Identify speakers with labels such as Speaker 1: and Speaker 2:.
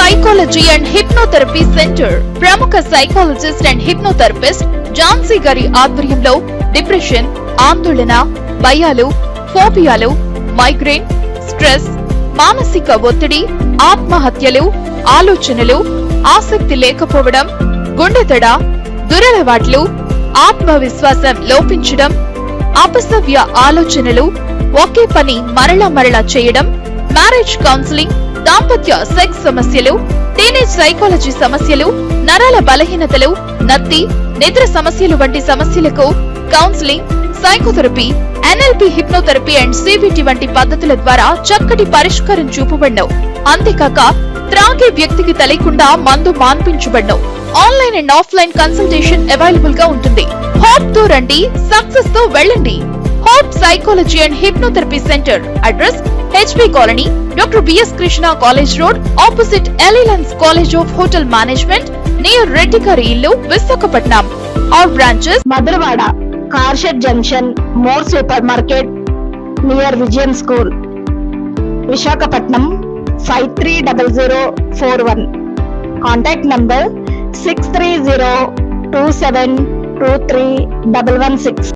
Speaker 1: Psychology and hypnotherapy centre ప్రముఖ psychologist and hypnotherapist Jhansi గారి ఆధ్వర్యంలో డిప్రెషన్, ఆందోళన, భయాలు, ఫోబియాలు, మైగ్రేన్, స్ట్రెస్, మానసిక ఒత్తిడి, ఆత్మహత్యలు, ఆలోచనలు, ఆసక్తి లేకపోవడం, గుండెదడ, దురలవాట్లు, ఆత్మవిశ్వాసం లోపించడం, అపసవ్య ఆలోచనలు, ఒకే పని మరలా చేయడం, మ్యారేజ్ కౌన్సిలింగ్, దాంపత్య సెక్స్ సమస్యలు, టీనేజ్ సైకాలజీ సమస్యలు, నరాల బలహీనతలు, నత్తి, నిద్ర సమస్యలు వంటి సమస్యలకు counselling, psychotherapy, NLP, hypnotherapy and CBT వంటి పద్ధతుల ద్వారా చక్కటి పరిష్కారం చూపబడ్డావు. అంతేకాక త్రాగే వ్యక్తికి తెలియకుండా మందు మాన్పించబడ్డావు. Online and offline consultation available గా ఉంటుంది. హోప్ తో రండి, సక్సెస్ తో వెళ్ళండి. Hope psychology and hypnotherapy centre address HP colony, doctor BS Krishna college road, opposite Alliance college of hotel management, near Reddy గారి ఇల్లు, Visakhapatnam. Our branches
Speaker 2: Madhurawada, car shed junction, More super market near Vijayam school, Visakhapatnam 530041. Contact number 6302723116.